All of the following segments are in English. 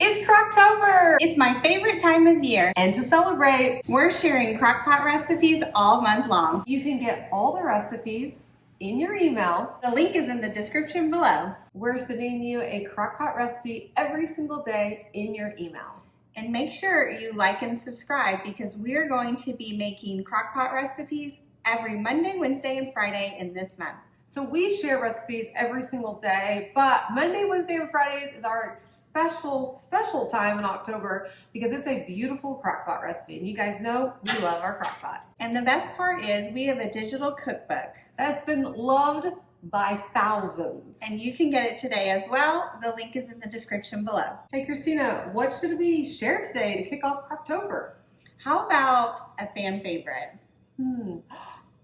It's Croctober! It's my favorite time of year. And to celebrate, we're sharing crockpot recipes all month long. You can get all the recipes in your email. The link is in the description below. We're sending you a crockpot recipe every single day in your email. And make sure you like and subscribe because we're going to be making crockpot recipes every Monday, Wednesday, and Friday in this month. So we share recipes every single day, but Monday, Wednesday, and Fridays is our special time in October because it's a beautiful crockpot recipe. And you guys know we love our crockpot. And the best part is we have a digital cookbook that's been loved by thousands. And you can get it today as well. The link is in the description below. Hey Christina, what should we share today to kick off Croctober? How about a fan favorite?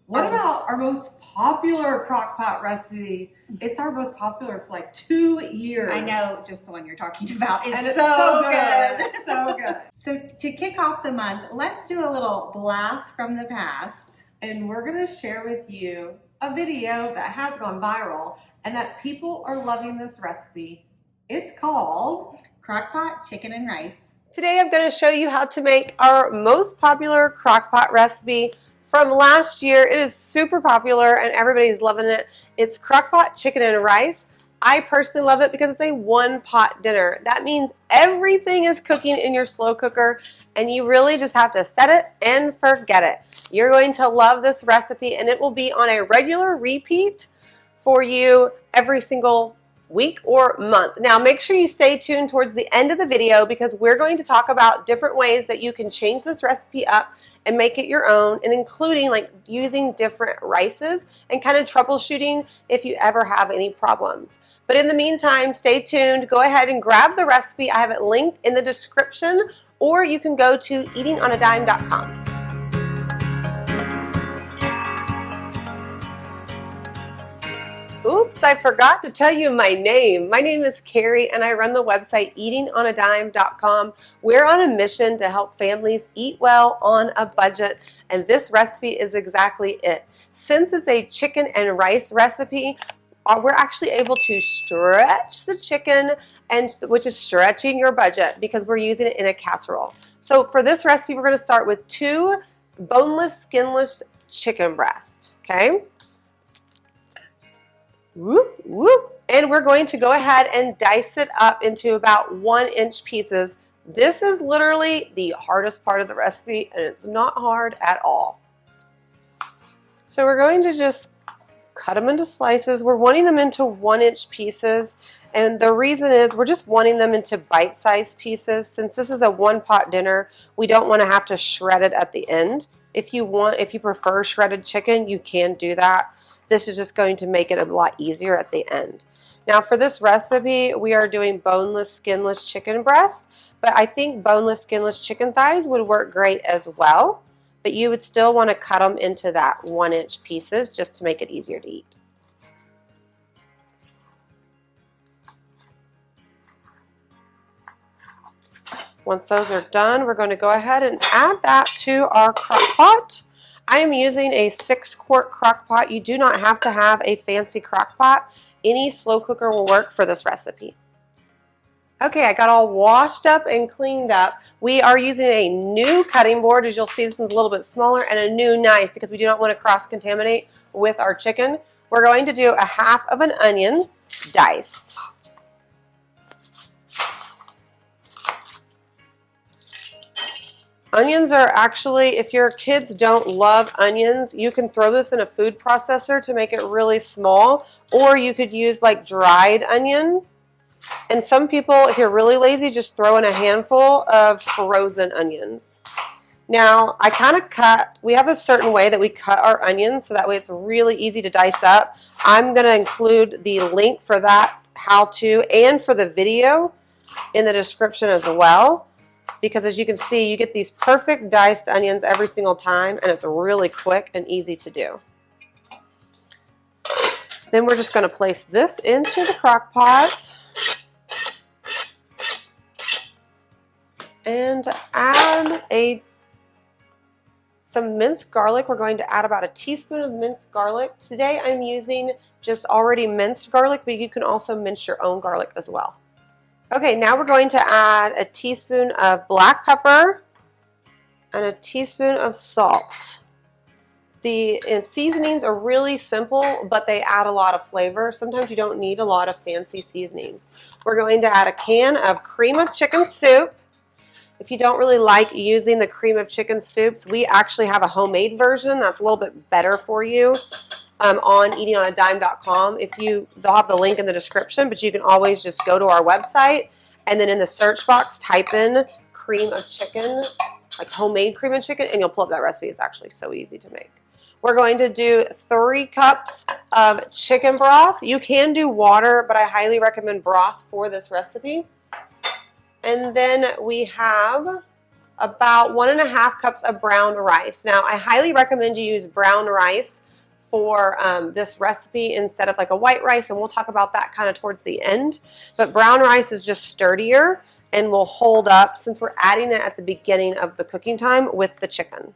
What about our most popular crockpot recipe? It's our most popular for like 2 years. I know just the one you're talking about. It's so good. It's so good. So to kick off the month, let's do a little blast from the past. And we're going to share with you a video that has gone viral and that people are loving this recipe. It's called Crockpot Chicken and Rice. Today I'm going to show you how to make our most popular crockpot recipe from last year. It is super popular and everybody's loving it. It's crockpot chicken and rice. I personally love it because it's a one-pot dinner. That means everything is cooking in your slow cooker and you really just have to set it and forget it. You're going to love this recipe and it will be on a regular repeat for you every single week or month. Now make sure you stay tuned towards the end of the video because we're going to talk about different ways that you can change this recipe up and make it your own, and including like using different rices and kind of troubleshooting if you ever have any problems. But in the meantime, stay tuned. Go ahead and grab the recipe. I have it linked in the description, or you can go to eatingonadime.com. Oops, I forgot to tell you my name. My name is Carrie and I run the website eatingonadime.com. We're on a mission to help families eat well on a budget, and this recipe is exactly it. Since it's a chicken and rice recipe, we're actually able to stretch the chicken, which is stretching your budget because we're using it in a casserole. So for this recipe, we're going to start with 2 boneless, skinless chicken breasts, okay? Whoop, whoop. And we're going to go ahead and dice it up into about 1-inch pieces. This is literally the hardest part of the recipe, and it's not hard at all. So we're going to just cut them into slices. We're wanting them into 1-inch pieces, and the reason is we're just wanting them into bite-sized pieces. Since this is a one-pot dinner, we don't want to have to shred it at the end. If you prefer shredded chicken, you can do that. This is just going to make it a lot easier at the end. Now for this recipe, we are doing boneless, skinless chicken breasts, but I think boneless, skinless chicken thighs would work great as well, but you would still want to cut them into that 1-inch pieces just to make it easier to eat. Once those are done, we're going to go ahead and add that to our crock pot. I am using a 6-quart crock pot. You do not have to have a fancy crock pot. Any slow cooker will work for this recipe. Okay, I got all washed up and cleaned up. We are using a new cutting board. As you'll see, this one's a little bit smaller, and a new knife because we do not want to cross-contaminate with our chicken. We're going to do a 1/2 of an onion diced. Onions are actually, if your kids don't love onions, you can throw this in a food processor to make it really small, or you could use like dried onion. And some people, if you're really lazy, just throw in a handful of frozen onions. Now, we have a certain way that we cut our onions, so that way it's really easy to dice up. I'm going to include the link for that how-to and for the video in the description as well. Because as you can see, you get these perfect diced onions every single time, and it's really quick and easy to do. Then we're just going to place this into the crock pot and add some minced garlic. We're going to add about a teaspoon of minced garlic. Today I'm using just already minced garlic, but you can also mince your own garlic as well. Okay, now we're going to add a teaspoon of black pepper and a teaspoon of salt. The seasonings are really simple, but they add a lot of flavor. Sometimes you don't need a lot of fancy seasonings. We're going to add a can of cream of chicken soup. If you don't really like using the cream of chicken soups, we actually have a homemade version that's a little bit better for you on eatingonadime.com. They'll have the link in the description, but you can always just go to our website and then in the search box type in cream of chicken, like homemade cream of chicken, and you'll pull up that recipe. It's actually so easy to make. We're going to do 3 cups of chicken broth. You can do water, but I highly recommend broth for this recipe. And then we have about 1.5 cups of brown rice. Now, I highly recommend you use brown rice for this recipe instead of like a white rice, and we'll talk about that kind of towards the end. But brown rice is just sturdier and will hold up since we're adding it at the beginning of the cooking time with the chicken.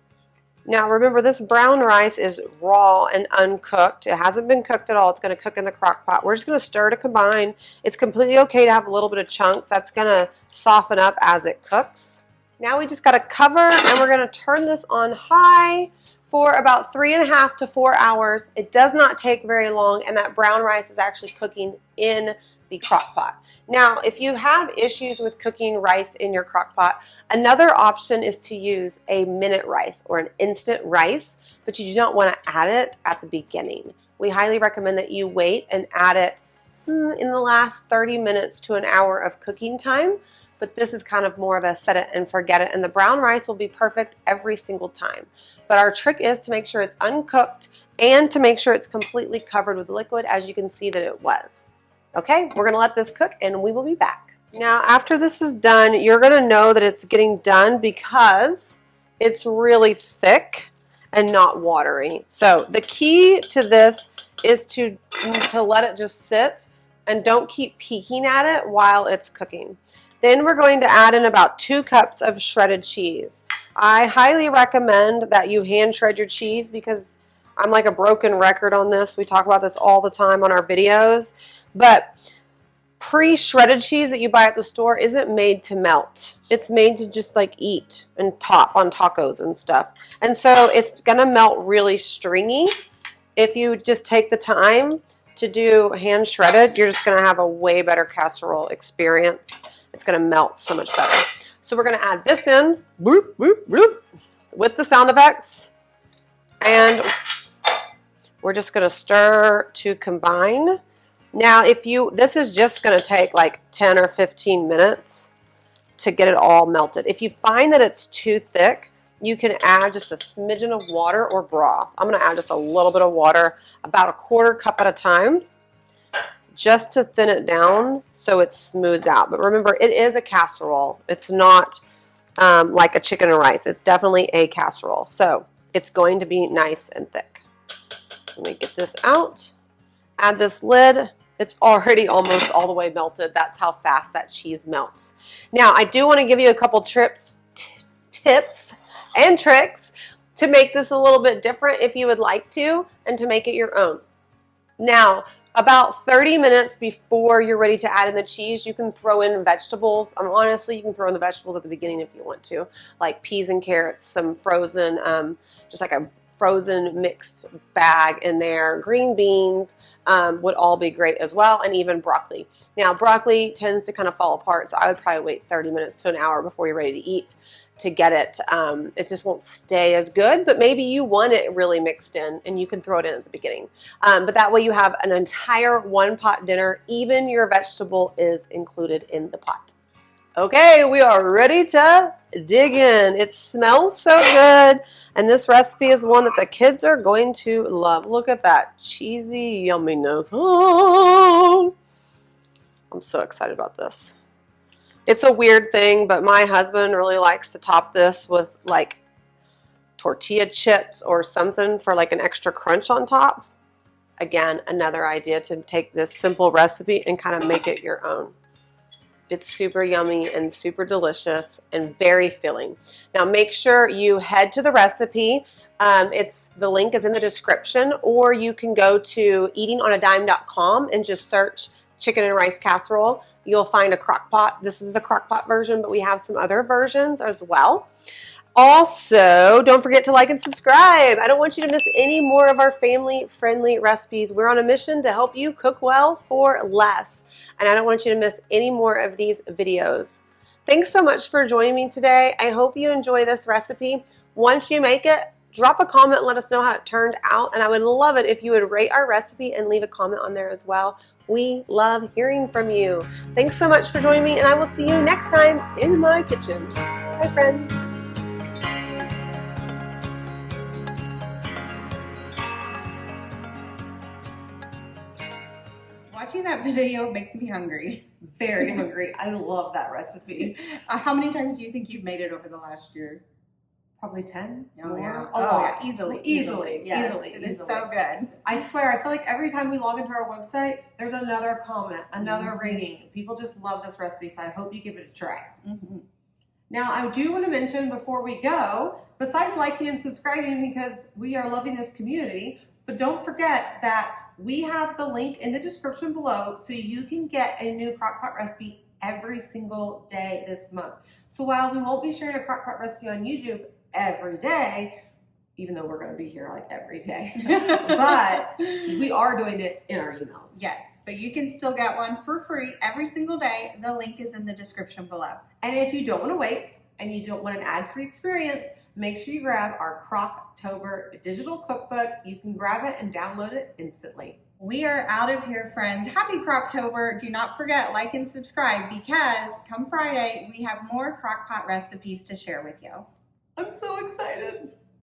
Now remember, this brown rice is raw and uncooked. It hasn't been cooked at all. It's going to cook in the crock pot. We're just going to stir to combine. It's completely okay to have a little bit of chunks. That's going to soften up as it cooks. Now we just got to cover, and we're going to turn this on high for about 3.5 to 4 hours. It does not take very long, and that brown rice is actually cooking in the crock pot. Now, if you have issues with cooking rice in your crock pot, another option is to use a minute rice or an instant rice, but you do not want to add it at the beginning. We highly recommend that you wait and add it in the last 30 minutes to an hour of cooking time, but this is kind of more of a set it and forget it, and the brown rice will be perfect every single time. But our trick is to make sure it's uncooked and to make sure it's completely covered with liquid, as you can see that it was. Okay, we're going to let this cook and we will be back. Now, after this is done, you're going to know that it's getting done because it's really thick and not watery. So the key to this is to let it just sit and don't keep peeking at it while it's cooking. Then we're going to add in about 2 cups of shredded cheese. I highly recommend that you hand shred your cheese because I'm like a broken record on this. We talk about this all the time on our videos. But pre-shredded cheese that you buy at the store isn't made to melt. It's made to just like eat and top on tacos and stuff. And so it's going to melt really stringy. If you just take the time to do hand shredded, you're just going to have a way better casserole experience. It's going to melt so much better. So we're going to add this in, boop, boop, boop, with the sound effects. And we're just going to stir to combine. Now, this is just going to take like 10 or 15 minutes to get it all melted. If you find that it's too thick, you can add just a smidgen of water or broth. I'm going to add just a little bit of water, about 1/4 cup at a time, just to thin it down so it's smoothed out. But remember, it is a casserole. It's not like a chicken and rice. It's definitely a casserole. So it's going to be nice and thick. Let me get this out. Add this lid. It's already almost all the way melted. That's how fast that cheese melts. Now, I do want to give you a couple tips and tricks to make this a little bit different if you would like to, and to make it your own. Now, about 30 minutes before you're ready to add in the cheese, you can throw in vegetables. Honestly, you can throw in the vegetables at the beginning if you want to, like peas and carrots, some frozen, just like a frozen mixed bag in there. Green beans would all be great as well, and even broccoli. Now, broccoli tends to kind of fall apart, so I would probably wait 30 minutes to an hour before you're ready to eat to get it. It just won't stay as good, but maybe you want it really mixed in and you can throw it in at the beginning. But that way you have an entire 1-pot dinner. Even your vegetable is included in the pot. Okay, we are ready to dig in. It smells so good, and this recipe is one that the kids are going to love. Look at that cheesy yumminess. Oh, I'm so excited about this. It's a weird thing, but my husband really likes to top this with like tortilla chips or something for like an extra crunch on top. Again, another idea to take this simple recipe and kind of make it your own. It's super yummy and super delicious and very filling. Now make sure you head to the recipe. The link is in the description, or you can go to eatingonadime.com and just search chicken and rice casserole. you'll find a crock pot. This is the crock pot version, but we have some other versions as well. Also, don't forget to like and subscribe. I don't want you to miss any more of our family-friendly recipes. We're on a mission to help you cook well for less, and I don't want you to miss any more of these videos. Thanks so much for joining me today. I hope you enjoy this recipe. Once you make it, drop a comment and let us know how it turned out, and I would love it if you would rate our recipe and leave a comment on there as well. We love hearing from you. Thanks so much for joining me, and I will see you next time in my kitchen. Bye, friends. Watching that video makes me hungry. Very hungry. I love that recipe. How many times do you think you've made it over the last year? Probably 10. Oh, yeah. A lot. Yeah. Easily. Yes, Easily. It is easily. so good. I swear, I feel like every time we log into our website, there's another comment, another rating. People just love this recipe, so I hope you give it a try. Now, I do want to mention before we go, besides liking and subscribing because we are loving this community, but don't forget that we have the link in the description below so you can get a new crockpot recipe every single day this month. So while we won't be sharing a crockpot recipe on YouTube every day, even though we're going to be here like every day, but we are doing it in our emails. Yes, but you can still get one for free every single day. The link is in the description below. And if you don't want to wait and you don't want an ad-free experience, make sure you grab our Croctober digital cookbook. You can grab it and download it instantly. We are out of here, friends. Happy Croctober. Do not forget, like and subscribe because come Friday, we have more crockpot recipes to share with you. I'm so excited.